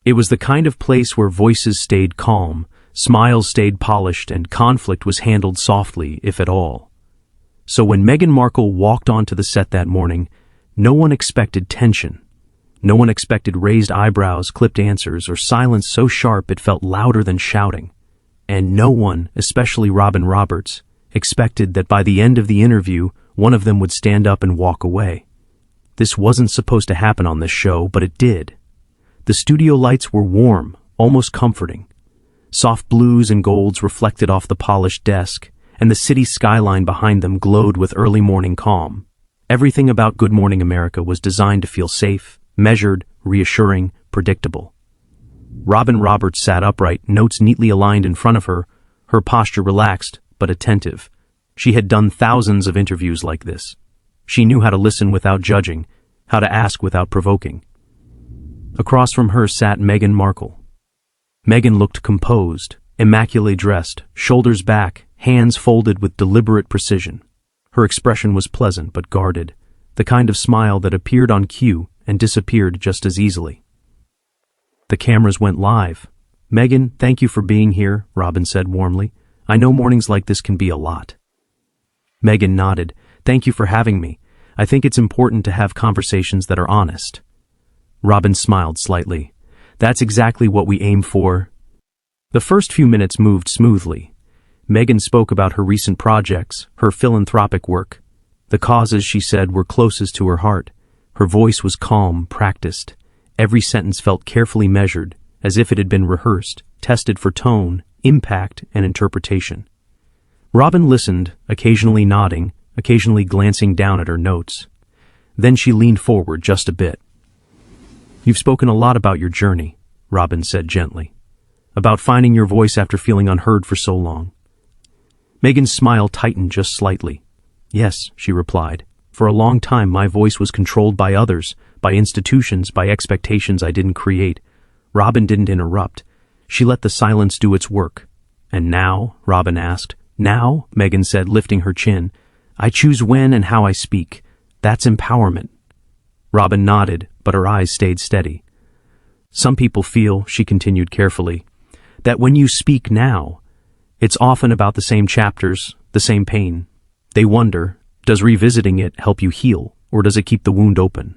It was the kind of place where voices stayed calm, smiles stayed polished, and conflict was handled softly, if at all. So when Meghan Markle walked onto the set that morning, no one expected tension. No one expected raised eyebrows, clipped answers, or silence so sharp it felt louder than shouting. And no one, especially Robin Roberts, expected that by the end of the interview, one of them would stand up and walk away. This wasn't supposed to happen on this show, but it did. The studio lights were warm, almost comforting. Soft blues and golds reflected off the polished desk, and the city skyline behind them glowed with early morning calm. Everything about Good Morning America was designed to feel safe, measured, reassuring, predictable. Robin Roberts sat upright, notes neatly aligned in front of her, her posture relaxed but attentive. She had done thousands of interviews like this. She knew how to listen without judging, how to ask without provoking. Across from her sat Meghan Markle. Meghan looked composed, immaculately dressed, shoulders back, hands folded with deliberate precision. Her expression was pleasant but guarded, the kind of smile that appeared on cue and disappeared just as easily. The cameras went live. "Meghan, thank you for being here," Robin said warmly. "I know mornings like this can be a lot." Meghan nodded. "Thank you for having me. I think it's important to have conversations that are honest." Robin smiled slightly. "That's exactly what we aim for." The first few minutes moved smoothly. Meghan spoke about her recent projects, her philanthropic work. The causes, she said, were closest to her heart. Her voice was calm, practiced. Every sentence felt carefully measured, as if it had been rehearsed, tested for tone, impact, and interpretation. Robin listened, occasionally nodding, occasionally glancing down at her notes. Then she leaned forward just a bit. "You've spoken a lot about your journey," Robin said gently. "About finding your voice after feeling unheard for so long." Meghan's smile tightened just slightly. "Yes," she replied. "For a long time my voice was controlled by others, by institutions, by expectations I didn't create." Robin didn't interrupt. She let the silence do its work. "And now?" Robin asked. "Now," Meghan said, lifting her chin, "I choose when and how I speak. That's empowerment." Robin nodded, but her eyes stayed steady. "Some people feel," she continued carefully, "that when you speak now, it's often about the same chapters, the same pain. They wonder, does revisiting it help you heal, or does it keep the wound open?"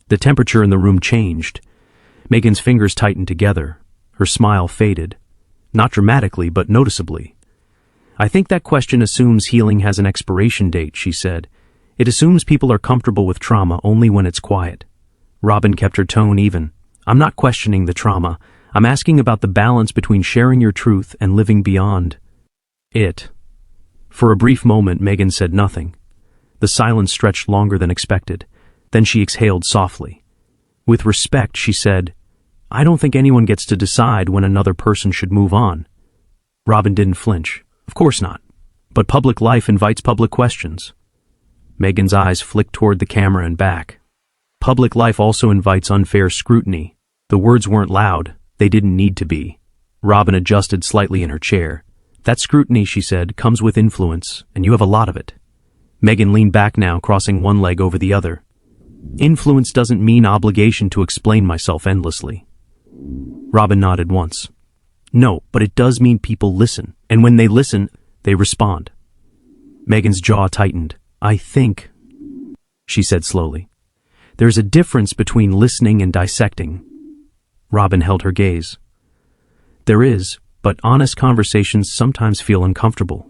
The temperature in the room changed. Meghan's fingers tightened together. Her smile faded. Not dramatically, but noticeably. "I think that question assumes healing has an expiration date," she said. "It assumes people are comfortable with trauma only when it's quiet." Robin kept her tone even. "I'm not questioning the trauma. I'm asking about the balance between sharing your truth and living beyond it." For a brief moment, Meghan said nothing. The silence stretched longer than expected. Then she exhaled softly. With respect, she said, "I don't think anyone gets to decide when another person should move on." Robin didn't flinch. "Of course not. But public life invites public questions." Meghan's eyes flicked toward the camera and back. "Public life also invites unfair scrutiny." The words weren't loud. They didn't need to be. Robin adjusted slightly in her chair. "That scrutiny," she said, "comes with influence, and you have a lot of it." Meghan leaned back now, crossing one leg over the other. "Influence doesn't mean obligation to explain myself endlessly." Robin nodded once. "No, but it does mean people listen, and when they listen, they respond." Meghan's jaw tightened. "I think," she said slowly, "there's a difference between listening and dissecting." Robin held her gaze. "There is, but honest conversations sometimes feel uncomfortable."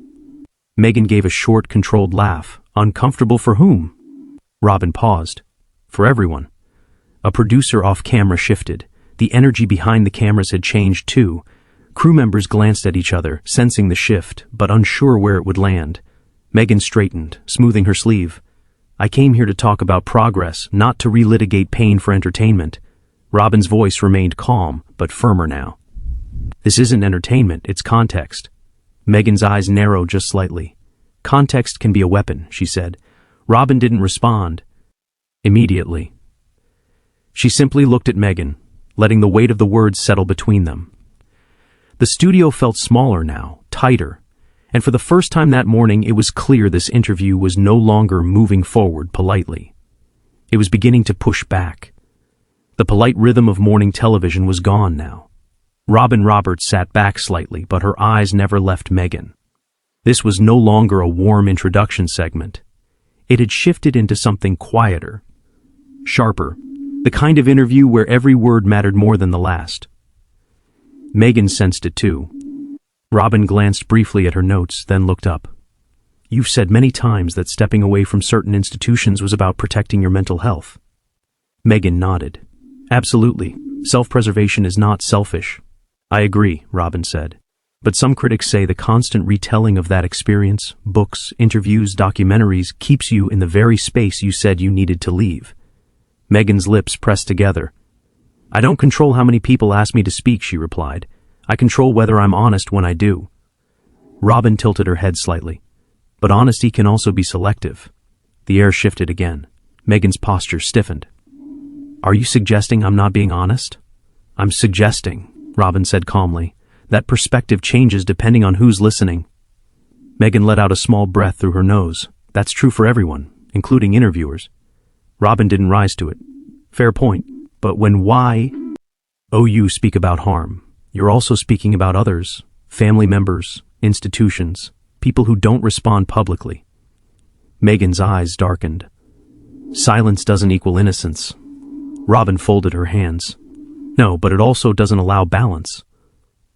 Meghan gave a short, controlled laugh. "Uncomfortable for whom?" Robin paused. "For everyone." A producer off camera shifted. The energy behind the cameras had changed too. Crew members glanced at each other, sensing the shift, but unsure where it would land. Meghan straightened, smoothing her sleeve. "I came here to talk about progress, not to relitigate pain for entertainment." Robin's voice remained calm, but firmer now. "This isn't entertainment, it's context." Meghan's eyes narrowed just slightly. "Context can be a weapon," she said. Robin didn't respond immediately. She simply looked at Meghan, letting the weight of the words settle between them. The studio felt smaller now, tighter, and for the first time that morning it was clear this interview was no longer moving forward politely. It was beginning to push back. The polite rhythm of morning television was gone now. Robin Roberts sat back slightly, but her eyes never left Meghan. This was no longer a warm introduction segment. It had shifted into something quieter, sharper, the kind of interview where every word mattered more than the last. Meghan sensed it too. Robin glanced briefly at her notes, then looked up. "You've said many times that stepping away from certain institutions was about protecting your mental health." Meghan nodded. "Absolutely. Self-preservation is not selfish." "I agree," Robin said. "But some critics say the constant retelling of that experience, books, interviews, documentaries, keeps you in the very space you said you needed to leave." Meghan's lips pressed together. "I don't control how many people ask me to speak," she replied. "I control whether I'm honest when I do." Robin tilted her head slightly. "But honesty can also be selective." The air shifted again. Meghan's posture stiffened. "Are you suggesting I'm not being honest?" "I'm suggesting," Robin said calmly, "that perspective changes depending on who's listening." Meghan let out a small breath through her nose. "That's true for everyone, including interviewers." Robin didn't rise to it. "Fair point. But when you speak about harm, you're also speaking about others, family members, institutions, people who don't respond publicly." Meghan's eyes darkened. "Silence doesn't equal innocence." Robin folded her hands. "No, but it also doesn't allow balance."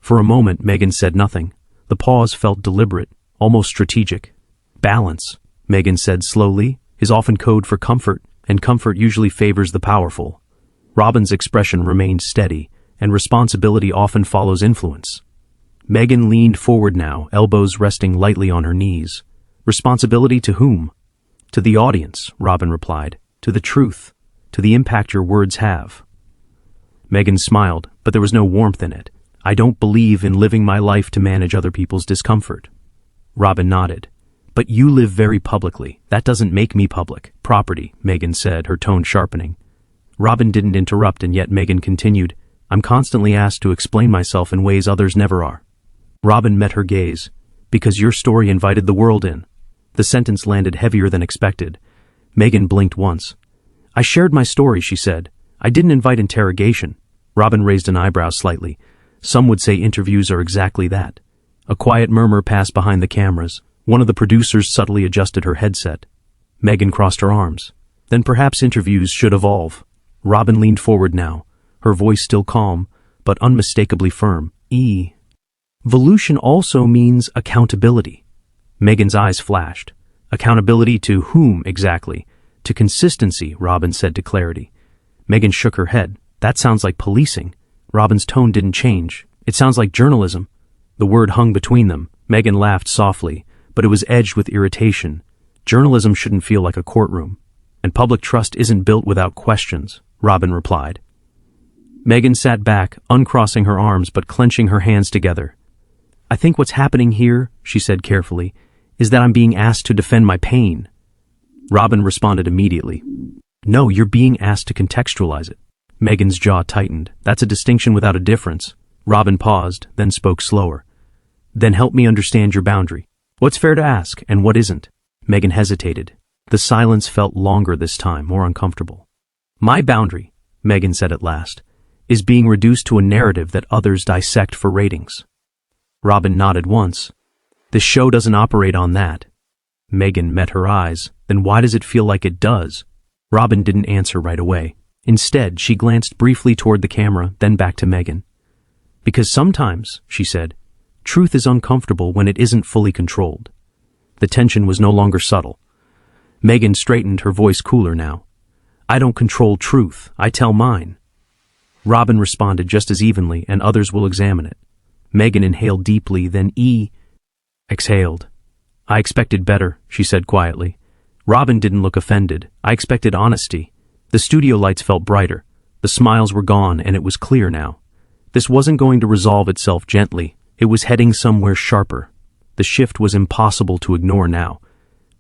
For a moment, Meghan said nothing. The pause felt deliberate, almost strategic. "Balance," Meghan said slowly, "is often code for comfort, and comfort usually favors the powerful." Robin's expression remained steady, and responsibility often follows influence. Meghan leaned forward now, elbows resting lightly on her knees. "Responsibility to whom?" "To the audience," Robin replied. "To the truth. To the impact your words have." Meghan smiled, but there was no warmth in it. "I don't believe in living my life to manage other people's discomfort." Robin nodded. "But you live very publicly. That doesn't make me public property," Meghan said, her tone sharpening. Robin didn't interrupt, and yet Meghan continued, "I'm constantly asked to explain myself in ways others never are." Robin met her gaze. "Because your story invited the world in." The sentence landed heavier than expected. Meghan blinked once. "I shared my story," she said. "I didn't invite interrogation." Robin raised an eyebrow slightly. "Some would say interviews are exactly that." A quiet murmur passed behind the cameras. One of the producers subtly adjusted her headset. Meghan crossed her arms. "Then perhaps interviews should evolve." Robin leaned forward now, her voice still calm, but unmistakably firm. "Evolution also means accountability." Meghan's eyes flashed. "Accountability to whom exactly?" "To consistency," Robin said to clarity. Meghan shook her head. "That sounds like policing." Robin's tone didn't change. "It sounds like journalism." The word hung between them. Meghan laughed softly, but it was edged with irritation. "Journalism shouldn't feel like a courtroom. And public trust isn't built without questions," Robin replied. Meghan sat back, uncrossing her arms but clenching her hands together. "I think what's happening here," she said carefully, "is that I'm being asked to defend my pain." Robin responded immediately. "No, you're being asked to contextualize it." Meghan's jaw tightened. "That's a distinction without a difference." Robin paused, then spoke slower. "Then help me understand your boundary. What's fair to ask, and what isn't?" Meghan hesitated. The silence felt longer this time, more uncomfortable. "My boundary," Meghan said at last, "is being reduced to a narrative that others dissect for ratings." Robin nodded once. "This show doesn't operate on that." Meghan met her eyes. "Then why does it feel like it does?" Robin didn't answer right away. Instead, she glanced briefly toward the camera, then back to Meghan. "Because sometimes," she said, "truth is uncomfortable when it isn't fully controlled." The tension was no longer subtle. Meghan straightened, her voice cooler now. "I don't control truth. I tell mine." Robin responded just as evenly, "And others will examine it." Meghan inhaled deeply, then exhaled. "I expected better," she said quietly. Robin didn't look offended. "I expected honesty." The studio lights felt brighter. The smiles were gone, and it was clear now. This wasn't going to resolve itself gently. It was heading somewhere sharper. The shift was impossible to ignore now.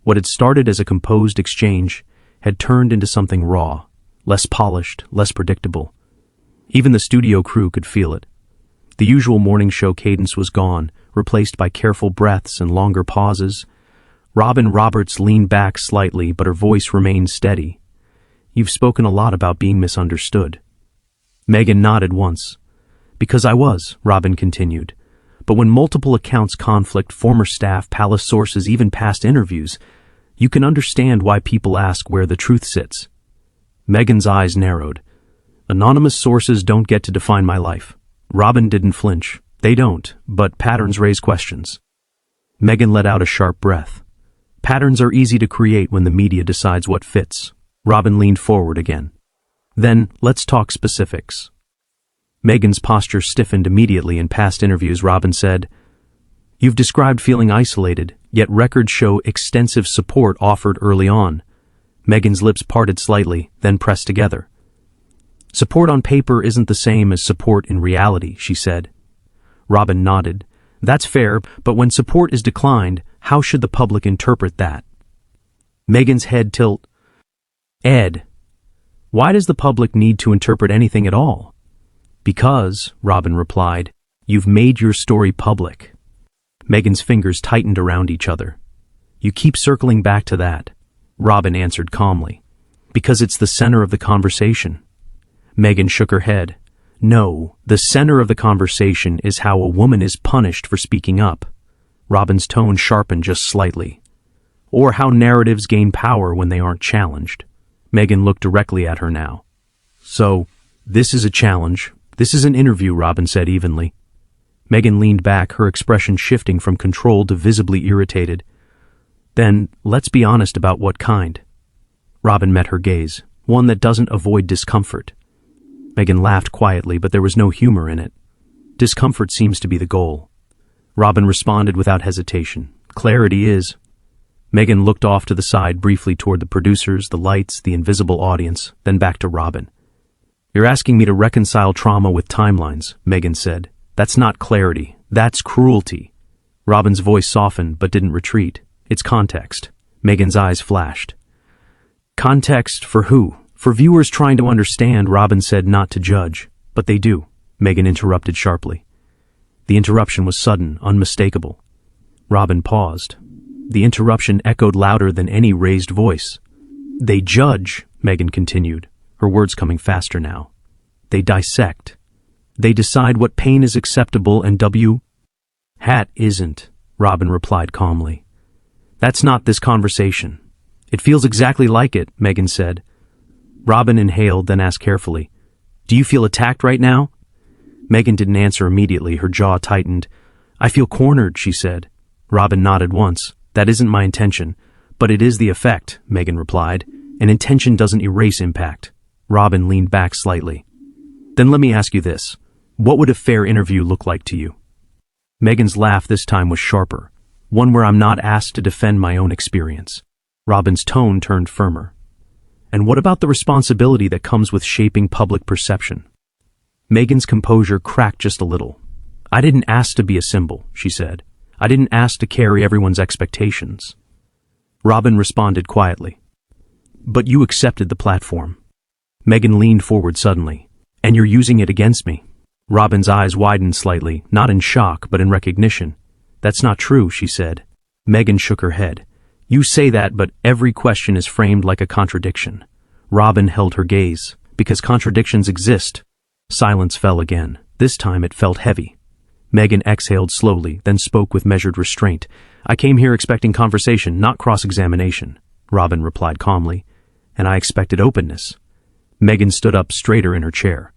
What had started as a composed exchange had turned into something raw, less polished, less predictable. Even the studio crew could feel it. The usual morning show cadence was gone, replaced by careful breaths and longer pauses. Robin Roberts leaned back slightly, but her voice remained steady. "You've spoken a lot about being misunderstood." Meghan nodded once. Because I was, Robin continued. But when multiple accounts conflict, former staff, palace sources, even past interviews, you can understand why people ask where the truth sits. Meghan's eyes narrowed. Anonymous sources don't get to define my life. Robin didn't flinch. They don't, but patterns raise questions. Meghan let out a sharp breath. Patterns are easy to create when the media decides what fits. Robin leaned forward again. Then, let's talk specifics. Meghan's posture stiffened immediately. In past interviews, Robin said, You've described feeling isolated, yet records show extensive support offered early on. Meghan's lips parted slightly, then pressed together. Support on paper isn't the same as support in reality, she said. Robin nodded. That's fair, but when support is declined, how should the public interpret that? Meghan's head tilted. Ed, why does the public need to interpret anything at all? Because, Robin replied, you've made your story public. Meghan's fingers tightened around each other. You keep circling back to that, Robin answered calmly. Because it's the center of the conversation. Meghan shook her head. No, the center of the conversation is how a woman is punished for speaking up. Robin's tone sharpened just slightly. Or how narratives gain power when they aren't challenged. Meghan looked directly at her now. So, this is a challenge. This is an interview, Robin said evenly. Meghan leaned back, her expression shifting from controlled to visibly irritated. Then, let's be honest about what kind. Robin met her gaze, one that doesn't avoid discomfort. Meghan laughed quietly, but there was no humor in it. Discomfort seems to be the goal. Robin responded without hesitation. Clarity is. Meghan looked off to the side briefly toward the producers, the lights, the invisible audience, then back to Robin. You're asking me to reconcile trauma with timelines, Meghan said. That's not clarity. That's cruelty. Robin's voice softened but didn't retreat. It's context. Meghan's eyes flashed. Context for who? For viewers trying to understand, Robin said, not to judge. But they do, Meghan interrupted sharply. The interruption was sudden, unmistakable. Robin paused. The interruption echoed louder than any raised voice. They judge, Meghan continued, her words coming faster now. They dissect. They decide what pain is acceptable and hat isn't, Robin replied calmly. That's not this conversation. It feels exactly like it, Meghan said. Robin inhaled, then asked carefully, Do you feel attacked right now? Meghan didn't answer immediately, her jaw tightened. I feel cornered, she said. Robin nodded once. That isn't my intention, but it is the effect, Meghan replied. And intention doesn't erase impact. Robin leaned back slightly. Then let me ask you this. What would a fair interview look like to you? Meghan's laugh this time was sharper, one where I'm not asked to defend my own experience. Robin's tone turned firmer. And what about the responsibility that comes with shaping public perception? Meghan's composure cracked just a little. I didn't ask to be a symbol, she said. I didn't ask to carry everyone's expectations. Robin responded quietly. But you accepted the platform. Meghan leaned forward suddenly. And you're using it against me. Robin's eyes widened slightly, not in shock, but in recognition. That's not true, she said. Meghan shook her head. You say that, but every question is framed like a contradiction. Robin held her gaze. Because contradictions exist. Silence fell again. This time it felt heavy. Meghan exhaled slowly, then spoke with measured restraint. I came here expecting conversation, not cross-examination, Robin replied calmly. And I expected openness. Meghan stood up straighter in her chair.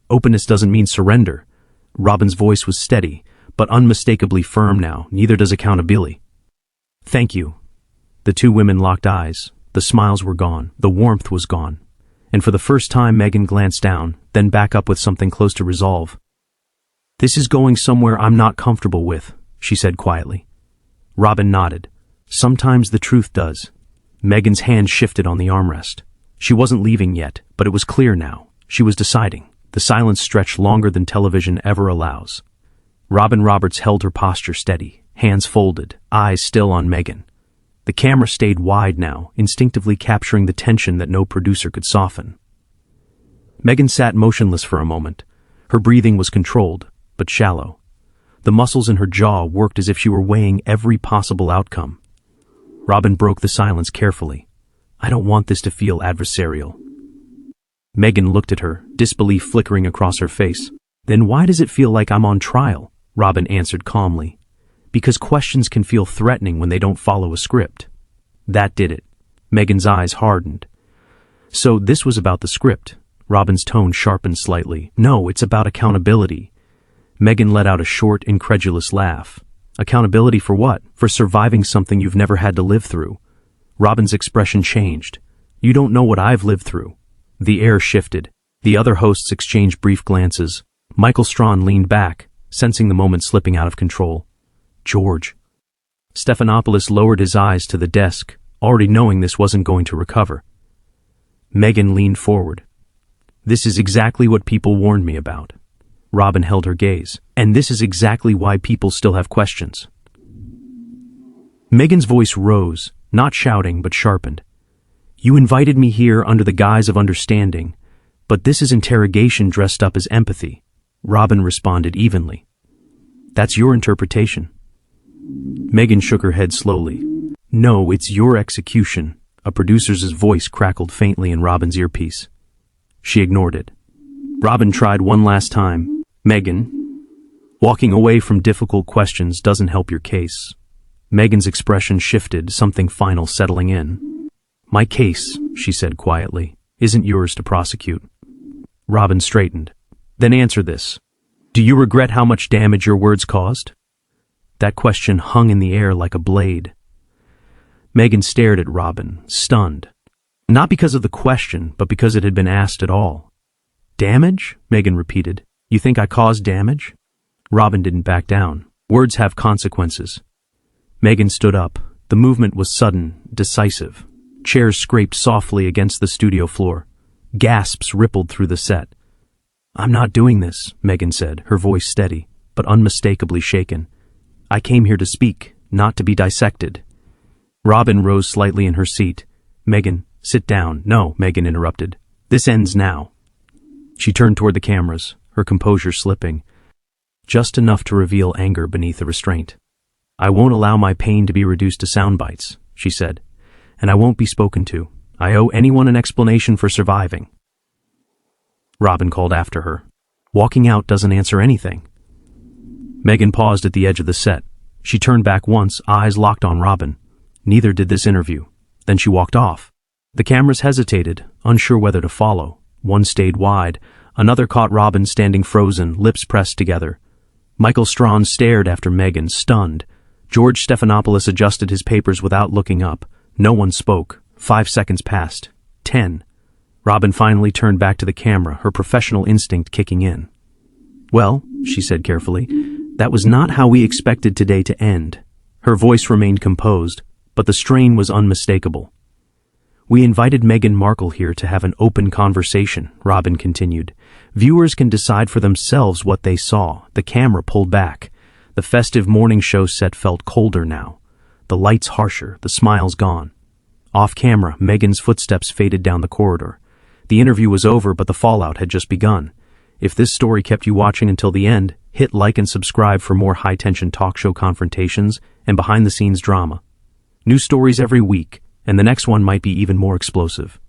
Openness doesn't mean surrender. Robin's voice was steady, but unmistakably firm now. Neither does accountability. Thank you. The two women locked eyes. The smiles were gone. The warmth was gone. And for the first time, Meghan glanced down, then back up with something close to resolve. This is going somewhere I'm not comfortable with, she said quietly. Robin nodded. Sometimes the truth does. Meghan's hand shifted on the armrest. She wasn't leaving yet, but it was clear now. She was deciding. The silence stretched longer than television ever allows. Robin Roberts held her posture steady, hands folded, eyes still on Meghan. The camera stayed wide now, instinctively capturing the tension that no producer could soften. Meghan sat motionless for a moment. Her breathing was controlled, but shallow. The muscles in her jaw worked as if she were weighing every possible outcome. Robin broke the silence carefully. I don't want this to feel adversarial. Meghan looked at her, disbelief flickering across her face. Then why does it feel like I'm on trial? Robin answered calmly. Because questions can feel threatening when they don't follow a script. That did it. Meghan's eyes hardened. So this was about the script. Robin's tone sharpened slightly. No, it's about accountability. Meghan let out a short, incredulous laugh. Accountability for what? For surviving something you've never had to live through. Robin's expression changed. You don't know what I've lived through. The air shifted. The other hosts exchanged brief glances. Michael Strawn leaned back, sensing the moment slipping out of control. George. Stephanopoulos lowered his eyes to the desk, already knowing this wasn't going to recover. Meghan leaned forward. This is exactly what people warned me about. Robin held her gaze. And this is exactly why people still have questions. Meghan's voice rose, not shouting but sharpened. You invited me here under the guise of understanding, but this is interrogation dressed up as empathy. Robin responded evenly. That's your interpretation. Meghan shook her head slowly. No, it's your execution. A producer's voice crackled faintly in Robin's earpiece. She ignored it. Robin tried one last time. Meghan, walking away from difficult questions doesn't help your case. Meghan's expression shifted, something final settling in. My case, she said quietly, isn't yours to prosecute. Robin straightened. Then answer this. Do you regret how much damage your words caused? That question hung in the air like a blade. Meghan stared at Robin, stunned. Not because of the question, but because it had been asked at all. Damage? Meghan repeated. You think I caused damage? Robin didn't back down. Words have consequences. Meghan stood up. The movement was sudden, decisive. Chairs scraped softly against the studio floor. Gasps rippled through the set. I'm not doing this, Meghan said, her voice steady, but unmistakably shaken. I came here to speak, not to be dissected. Robin rose slightly in her seat. Meghan, sit down. No, Meghan interrupted. This ends now. She turned toward the cameras, her composure slipping, just enough to reveal anger beneath the restraint. I won't allow my pain to be reduced to sound bites, she said, and I won't be spoken to. I owe anyone an explanation for surviving. Robin called after her. Walking out doesn't answer anything. Meghan paused at the edge of the set. She turned back once, eyes locked on Robin. Neither did this interview. Then she walked off. The cameras hesitated, unsure whether to follow. One stayed wide. Another caught Robin standing frozen, lips pressed together. Michael Strawn stared after Meghan, stunned. George Stephanopoulos adjusted his papers without looking up. No one spoke. 5 seconds passed. 10. Robin finally turned back to the camera, her professional instinct kicking in. Well, she said carefully, that was not how we expected today to end. Her voice remained composed, but the strain was unmistakable. We invited Meghan Markle here to have an open conversation, Robin continued. Viewers can decide for themselves what they saw. The camera pulled back. The festive morning show set felt colder now. The lights harsher, the smiles gone. Off camera, Meghan's footsteps faded down the corridor. The interview was over, but the fallout had just begun. If this story kept you watching until the end, hit like and subscribe for more high-tension talk show confrontations and behind-the-scenes drama. New stories every week, and the next one might be even more explosive.